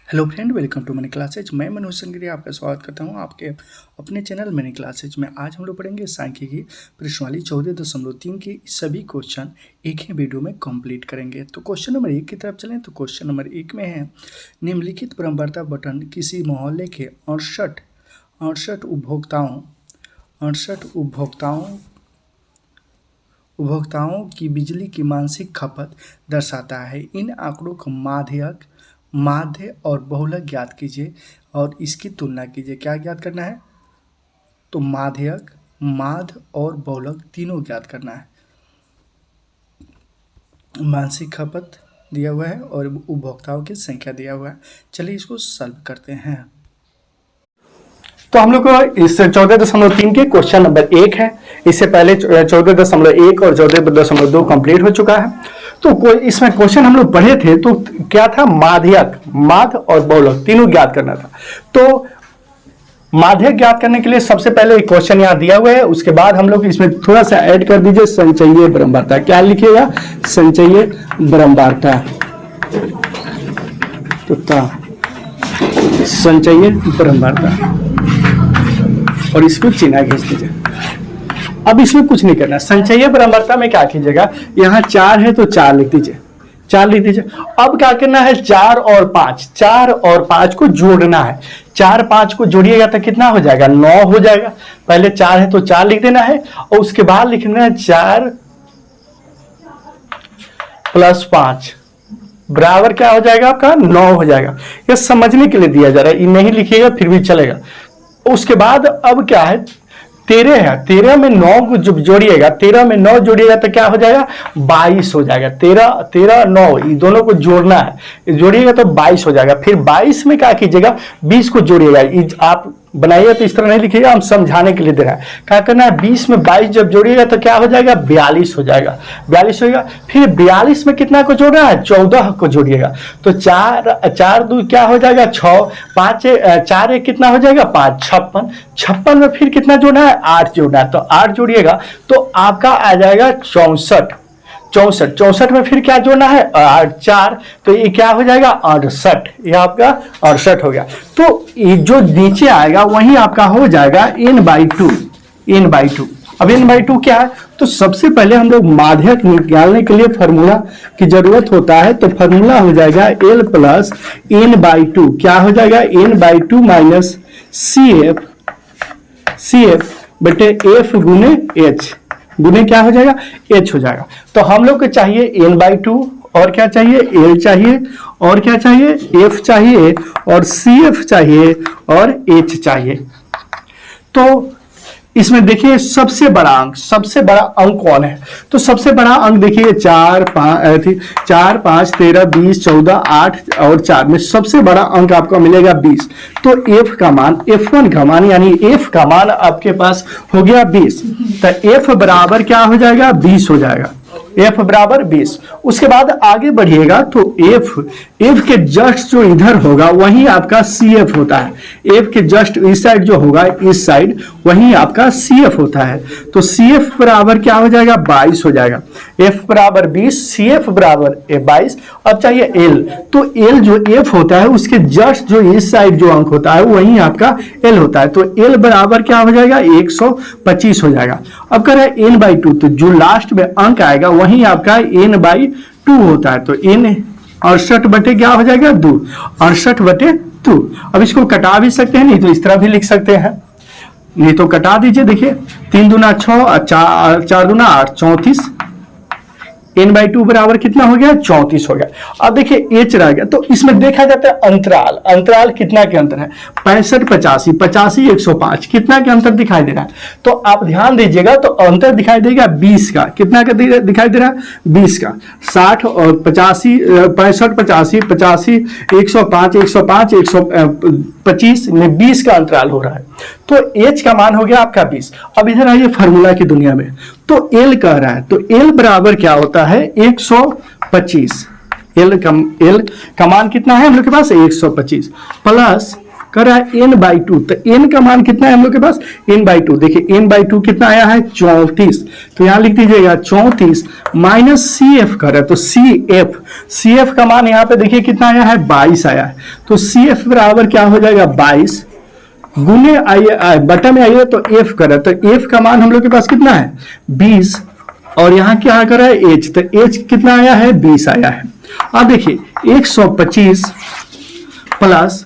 Hello friend, welcome to money classes. मैं मनोज संगरिया आपका स्वागत करता हूं आपके अपने चैनल मनी क्लासेज में। आज हम लोग पढ़ेंगे सांख्यिकी प्रश्नवाली 14.3 की सभी क्वेश्चन एक ही वीडियो में कंप्लीट करेंगे। तो क्वेश्चन नंबर 1 की तरफ चलें। तो क्वेश्चन नंबर 1 में है, निम्नलिखित क्रमबद्धता बटन किसी मोहल्ले के 68 उपभोक्ताओं की बिजली की मासिक खपत दर्शाता है। इन आंकड़ों को माध्य और बहुलक ज्ञात कीजिए और इसकी तुलना कीजिए। क्या ज्ञात करना है? तो माध्य और बहुलक तीनों ज्ञात करना है। मासिक खपत दिया हुआ है और उपभोक्ताओं की संख्या दिया हुआ है। चलिए इसको सॉल्व करते हैं। तो हम लोग को इस 14.3 के क्वेश्चन नंबर 1 है। इससे पहले 14.1 और 14.2 कंप्लीट हो चुका है। तो इसमें क्वेश्चन हम लोग पढ़े थे तो क्या था? माध्य और बहुलक तीनों ज्ञात करना था। तो माध्य ज्ञात करने के लिए सबसे पहले एक क्वेश्चन यहाँ दिया हुआ है। उसके बाद हम लोग इसमें थोड़ा सा ऐड कर दीजिए, संचयी ब्रह्मवार्ता। क्या लिखिएगा? संचयी ब्रह्मवार्ता। तो संचयी ब्रह्मवार्ता और इसको चिन्ह खींच दीजिए। अब इसमें कुछ नहीं करना। संचयी ब्रह्मवार्ता में क्या कीजिएगा? यहाँ 4 है तो 4 लिख दीजिए, 4 लिख दीजिए। अब क्या करना है? 4 और 5 को जोड़ना है। 4 5 को जोड़िएगा तो कितना हो जाएगा? 9 हो जाएगा। पहले 4 है तो 4 लिख देना है और उसके बाद लिखना है 4 + 5 बराबर क्या हो जाएगा? आपका 9 हो जाएगा। यह समझने के लिए दिया जा रहा है, ये नहीं लिखिएगा फिर भी चलेगा। उसके बाद अब क्या है? 13 है। 13 में 9 को जब जोड़िएगा, 13 में 9 जोड़िएगा तो क्या हो जाएगा? 22 हो जाएगा। 13 9 ये दोनों को जोड़ना है, जोड़िएगा तो 22 हो जाएगा। फिर 22 में क्या कीजिएगा? 20 को जोड़िएगा। आप बनाइए तो इस तरह नहीं लिखिएगा, हम समझाने के लिए दे रहे हैं। क्या करना है? 20 में 22 जब जोड़िएगा तो क्या हो जाएगा? 42 हो जाएगा। 42 होगा। फिर 42 में कितना को जोड़ना है? 14 को जोड़िएगा। तो 4 2 क्या हो जाएगा? 6 5 4 1 कितना हो जाएगा? 5 56। 56 में फिर कितना जोड़ना है? 8 जोड़ना है। तो 8 जोड़िएगा तो आपका आ जाएगा 64। 64 में फिर क्या जोड़ना है? 4, तो ये क्या हो जाएगा? 68। ये आपका 68 हो गया। तो ये जो नीचे आएगा वही आपका हो जाएगा n/2। अब n/2 क्या है? तो सबसे पहले हम लोग माध्यक निकालने के लिए फॉर्मूला की जरूरत होता है। तो फॉर्मूला हो जाएगा L + n/2। क्या हो जाएगा? n/2 माइनस CF बटे F गुने H गुने क्या हो जाएगा? H हो जाएगा। तो हम लोग को चाहिए n/2 और क्या चाहिए? L चाहिए और क्या चाहिए? F चाहिए और CF चाहिए और H चाहिए। तो इसमें देखिए सबसे बड़ा अंक कौन है? तो सबसे बड़ा अंक देखिए 4 5 13 20 14 8 और 4 में सबसे बड़ा अंक आपको मिलेगा 20। तो F1 का मान यानी F का मान आपके पास हो गया 20। तो F बराबर क्या हो जाएगा? 20 हो जाएगा। F बराबर 20। उसके बाद आगे बढ़िएगा तो F के जस्ट जो इधर होगा वही आपका CF होता है। F के जस्ट इस साइड जो होगा, इस साइड, वही आपका CF होता है। तो CF बराबर क्या हो जाएगा? 22 हो जाएगा। F बराबर 20, CF बराबर 22। अब चाहिए L। तो L जो F होता है उसके जस्ट जो इस साइड जो अंक होता है वही आपका L होता है। तो L बराबर क्या हो जाएगा? 125 हो जाएगा। अब कह रहे हैं n/2, तो जो लास्ट में अंक आएगा वही आपका n/2 होता है। तो n 68 बटे क्या हो जाएगा? 2। 68 बटे 2। अब इसको कटा भी सकते हैं, नहीं तो इस तरह भी लिख सकते हैं। नहीं तो कटा दीजिए। देखिए 3 दूना 6 4 दूना 8 34। n/2 बराबर कितना हो गया? 34 हो गया। अब देखिए H रह गया। तो इसमें देखा जाता है अंतराल कितना के अंतर है? 65 85 85 105 कितना के अंतर दिखाई दे रहा है? तो आप ध्यान दीजिएगा तो अंतर दिखाई देगा 20 का। कितना का दिखाई दे रहा है? 20 का। 60 और 85 65 85 85 105 105 125 में 20 का अंतराल हो रहा है। तो H का मान हो गया आपका 20। अब इधर आइए फॉर्मूला की दुनिया में। तो L कह रहा है, तो L बराबर क्या होता है? 125। L का मान कितना है हम लोग के पास? 125 प्लस कर रहा है n/2, तो n का मान कितना है हम लोग के पास, n/2। देखिए n/2 कितना आया है 34, तो यहां लिख दीजिएगा 34 माइनस CF कर रहा है, तो CF का मान यहाँ पे देखिए कितना आया है 22 आया है, तो CF बराबर क्या हो जाएगा 22 गुने आइए बटा में आइए तो F कर रहा है, तो F का मान हम लोग के पास कितना है 20, और यहाँ क्या कर रहा है H, तो H कितना आया है 20 आया है। अब देखिए 125 प्लस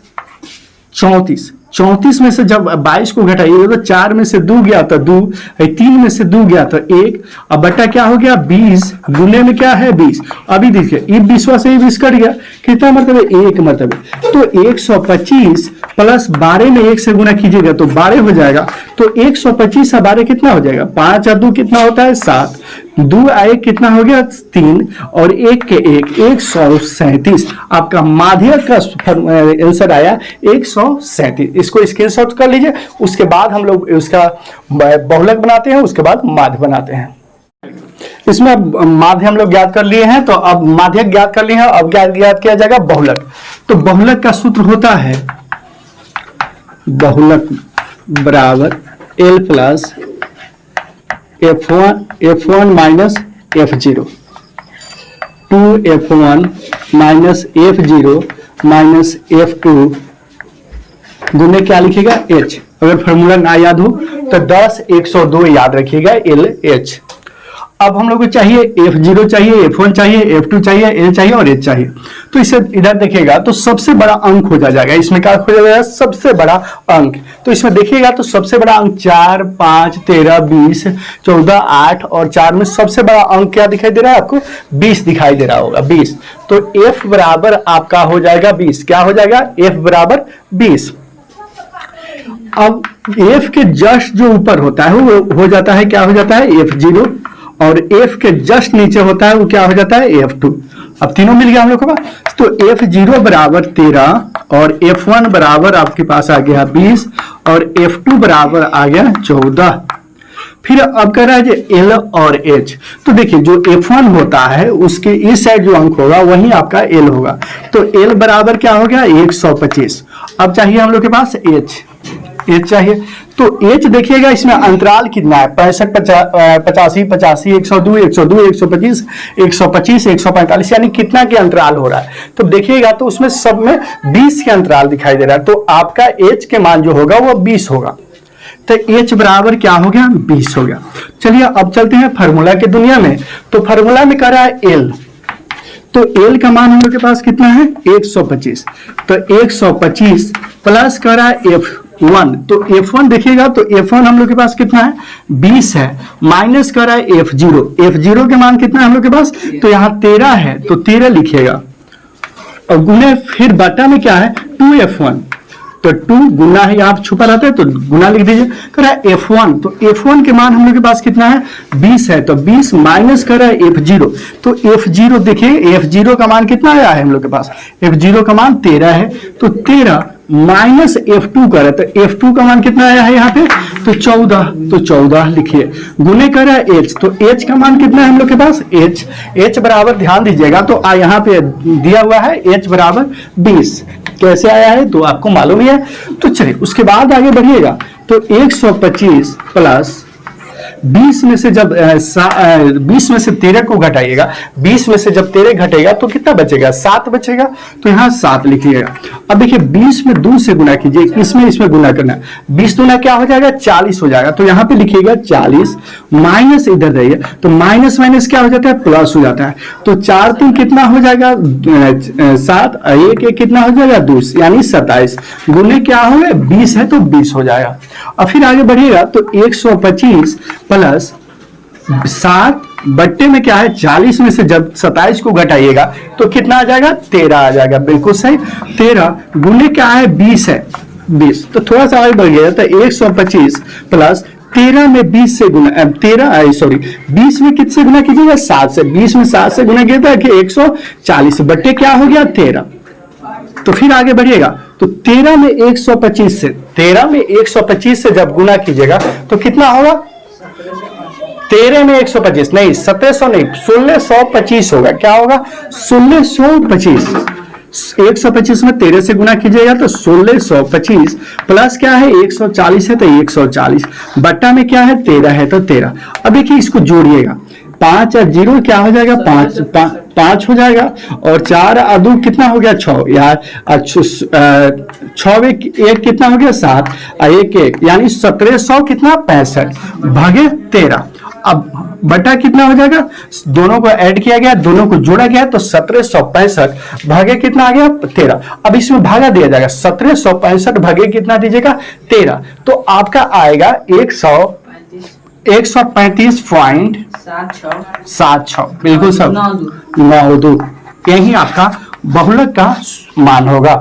34 में से जब 22 को घटाइए तो 4 में से 2 गया तो 2, 3 में से 2 गया तो 1, अब बटा क्या हो गया 20 गुने में क्या है 20। अभी देखिए ये 20 से 20 कट गया, कितना मतलब है 1 मतलब है, तो 125 प्लस 12 में 1 से गुना कीजिएगा तो 12 हो जाएगा, तो 125 और 12 कितना हो जाएगा, 5 और 2 कितना होता है 7, 2 आए कितना हो गया 3, और 1 के 1 137। आपका माध्यक का आंसर आया 137। इसको स्क्रीनशॉट कर लीजिए, उसके बाद हम लोग उसका बहुलक बनाते हैं, उसके बाद माध्य बनाते हैं। इसमें माध्य हम लोग ज्ञात कर लिए हैं, तो अब माध्यक ज्ञात कर लिए हैं, अब क्या ज्ञात किया जाएगा बहुलक। तो बहुलक का सूत्र होता है बहुलक बराबर L plus F1 minus F0, 2F1 minus F0 minus F2 गुने क्या लिखिएगा H। अगर फॉर्मूला ना याद हो तो 10 102 याद रखिएगा LH। अब हम लोग को चाहिए F0 चाहिए, F1 चाहिए, F2 चाहिए, L चाहिए और H चाहिए। तो इसे इधर देखिएगा तो सबसे बड़ा अंक हो जाएगा, इसमें क्या हो जाएगा सबसे बड़ा अंक। तो इसमें देखिएगा तो सबसे बड़ा अंक 4 5 13 20 14 8 और 4 में सबसे बड़ा अंक क्या दिखाई दे रहा है आपको 20 दिखाई दे रहा होगा 20। तो F बराबर आपका हो जाएगा 20, क्या हो जाएगा F बराबर 20। अब F के जस्ट जो ऊपर होता है वो हो जाता है क्या हो जाता है F0, और F के जस्ट नीचे होता है वो क्या हो जाता है F2। अब तीनों मिल गया हम लोग को पास, तो F0 बराबर 13 और F1 बराबर आपके पास आ गया 20 और F2 बराबर आ गया 14। फिर अब कह रहा है जो L और H, तो देखिए जो F1 होता है उसके इस साइड जो अंक होगा वही आपका L होगा, तो L बराबर क्या हो गया 125। अब चाहिए हम लोग के पास H चाहिए, तो H देखिएगा इसमें अंतराल कितना है 65 85 85 102 102 125 125 145, यानी कितना के अंतराल हो रहा है। तो देखिएगा तो उसमें सब में 20 के अंतराल दिखाई दे रहा है, तो आपका H के मान जो होगा वो 20 होगा, तो H बराबर क्या हो गया 20 हो गया। चलिए अब चलते हैं फार्मूला की दुनिया में। तो फार्मूला में कह रहा है L, तो L का मान हम लोग के पास कितना है 125, तो 125 प्लस कर रहा है F1, तो F1 देखिएगा तो F1 हम लोग के पास कितना है 20 है, माइनस कर रहा है F0 के मान कितना है हम लोग के पास, तो यहाँ 13 है तो 13 लिखिएगा, और गुने फिर बटा में क्या है 2F1, तो 2 गुना है यहाँ छुपा रहता है तो गुना लिख दीजिए। कर रहा है F1, तो F1 के मान हम लोग के पास कितना है 20 है, तो 20 माइनस कर रहा है F0, तो F0 देखिए F0 का मान कितना आया है हम लोग के पास, F0 का मान 13 है, तो 13 माइनस F2 कर रहा है, तो F2 का मान कितना आया है यहाँ पे, तो 14, तो 14 लिखिए, गुने कर रहा है H, तो H का मान कितना है हम लोग के पास H बराबर ध्यान दीजिएगा तो यहाँ पे दिया हुआ है H बराबर 20, कैसे आया है तो आपको मालूम ही है। तो चलिए उसके बाद आगे बढ़िएगा, तो 125 प्लस 20 में से जब 20 में से 13 को घटाइएगा, 20 में से जब 13 घटेगा तो कितना बचेगा 7 बचेगा, तो यहाँ 7 लिखिएगा। अब देखिए 20 में 2 से गुना कीजिए, इसमें गुना करना है, 20 दूना क्या हो जाएगा 40 हो जाएगा, तो यहाँ पे लिखिएगा 40 माइनस इधर रहिए, तो माइनस माइनस क्या हो जाता है प्लस हो जाता है, तो 4 3 कितना हो जाएगा 7, 1 कितना हो जाएगा 2, यानी 27, गुने क्या हो गया 20 है तो 20 हो जाएगा। और फिर आगे बढ़िएगा तो 125 प्लस 7 बट्टे में क्या है 40 में से जब 27 को घटाइएगा तो कितना आ जाएगा 13 आ जाएगा, बिल्कुल सही, 13 गुने क्या है 20 है 20, तो थोड़ा सा आगे बढ़ गया, तो 125 प्लस 13 में 20 से गुना 20 में किससे गुना कीजिएगा 7 से, 20 में 7 से गुना किया था कि 140 बट्टे क्या हो गया 13। तो फिर आगे बढ़िएगा तो 13 में 125 से जब गुना कीजिएगा तो कितना होगा, 13 में 125 नहीं 1700 नहीं 1625 होगा, क्या होगा 1625, 125 में 13 से गुना कीजिएगा तो 1625 प्लस क्या है 140 है तो 140 बट्टा में क्या है 13 है तो 13। अब देखिए इसको जोड़िएगा, 5 और 0 क्या हो जाएगा 5 हो जाएगा, और 4 और 2 कितना हो गया 6 यार, 6 एक कितना हो गया 7 और 1 यानी 1700 कितना 65 भागे 13। अब बटा कितना हो जाएगा, दोनों को ऐड किया गया, दोनों को जोड़ा गया तो 1765 भागे कितना आ गया 13। अब इसमें भागा दिया जाएगा, 1765 भागे कितना दीजिएगा 13, तो आपका आएगा 135.76 बिल्कुल सब 92, यही आपका बहुलक का मान होगा।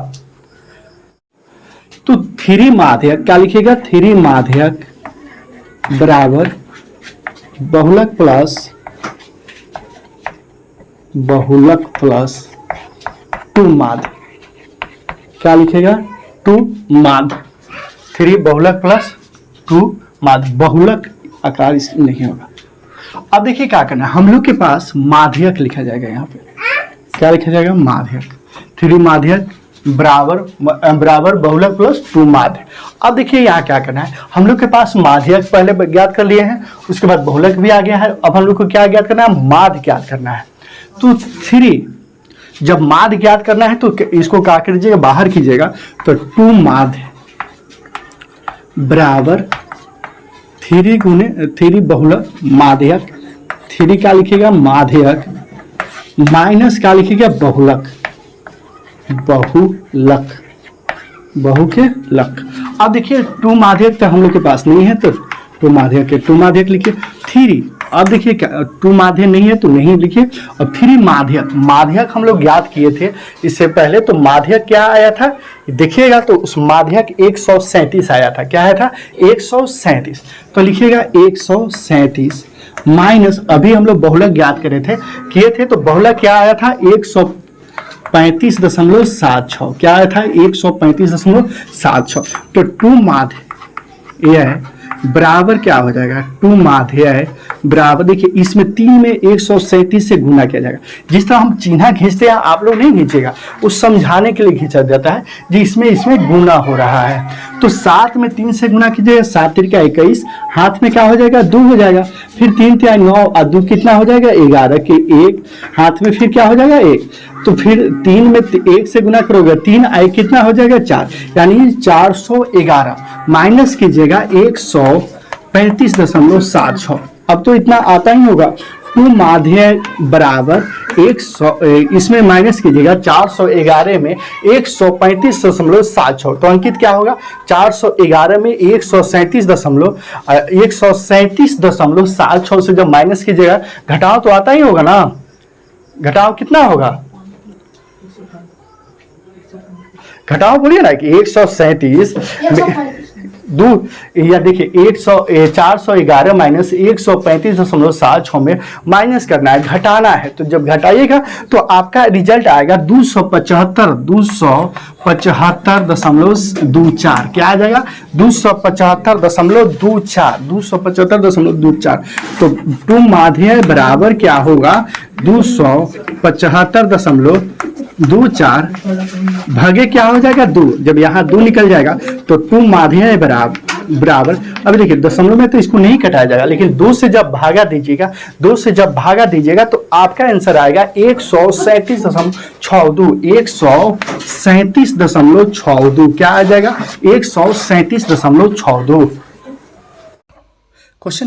तो 3 माध्यक क्या लिखिएगा, 3 माध्यक बराबर बहुलक प्लस 2 माध्य, क्या लिखेगा 2 माध्य, 3 बहुलक प्लस 2 माध्य, बहुलक आकार इसमें नहीं होगा। अब देखिए क्या करना है, हम लोग के पास माध्यक लिखा जाएगा, यहाँ पे क्या लिखा जाएगा माध्यक, 3 माध्यक बराबर बहुलक प्लस 2 माध्य। अब देखिए यहाँ क्या करना है, हम लोग के पास माध्यक पहले ज्ञात कर लिए हैं, उसके बाद बहुलक भी आ गया है, अब हम लोग को क्या ज्ञात करना है, माध्य ज्ञात करना है। तो 3 जब माध्य ज्ञात करना है तो इसको क्या कीजिएगा बाहर कीजिएगा, तो 2 माध्य बराबर 3 बहुलक माध्यक, 3 क्या लिखिएगा माध्यक माइनस क्या लिखिएगा बहुलक बहु के लक। अब देखिए 2 माध्यक तो हम लोग के पास नहीं है, तो 2 माध्यक लिखिए। 3 अब देखिए 2 माध्य नहीं है तो नहीं लिखिए, और 3 माध्यक हम लोग ज्ञात किए थे इससे पहले, तो माध्यक क्या आया था देखिएगा, तो उस माध्यक 137 आया था, क्या आया था 137, तो लिखिएगा 137 माइनस अभी हम लोग बहुलक ज्ञात किए थे, तो बहुलक क्या आया था 135.76, क्या आया था 135.76, तो 2 माध्य यह है बराबर क्या हो जाएगा, 2 माध्य है बराबर, देखिए इसमें 3 में 137 से गुना किया जाएगा, जिस तरह हम चिन्ह खींचते हैं आप लोग नहीं खींचेगा, उस समझाने के लिए खींचा जाता है जी, इसमें गुना हो रहा है, तो 7 में 3 से गुना कीजिएगा, 7 3 21, हाथ में क्या हो जाएगा 2 हो जाएगा, फिर 3 3 9 और 2 कितना हो जाएगा 11 के 1, हाथ में फिर क्या हो जाएगा 1, तो फिर 3 में 1 से गुना करोगे 3 आई कितना हो जाएगा 4, यानी 411 माइनस कीजिएगा 135.76, अब तो इतना आता ही होगा। 2 माध्य बराबर 100, इसमें माइनस कीजिएगा 411 में 135.76, तो अंकित क्या होगा 411 में 137.76 से जब माइनस कीजिएगा घटाओ तो आता ही होगा ना, घटाओ कितना होगा, घटाओ बोलिए ना कि 137 या देखिए 411 माइनस 135.76 में माइनस करना है, घटाना है, तो जब घटाइएगा तो आपका रिजल्ट आएगा 275.24, क्या आ जाएगा 275.24, तो 2 माध्य बराबर क्या होगा 275.24 भागे क्या हो जाएगा 2, जब यहाँ 2 निकल जाएगा तो 2 माध्य बराबर, अब देखिए दशमलव में तो इसको नहीं कटाया जाएगा, लेकिन 2 से जब भागा दीजिएगा तो आपका आंसर आएगा 137.62, क्या आ जाएगा 137.62। क्वेश्चन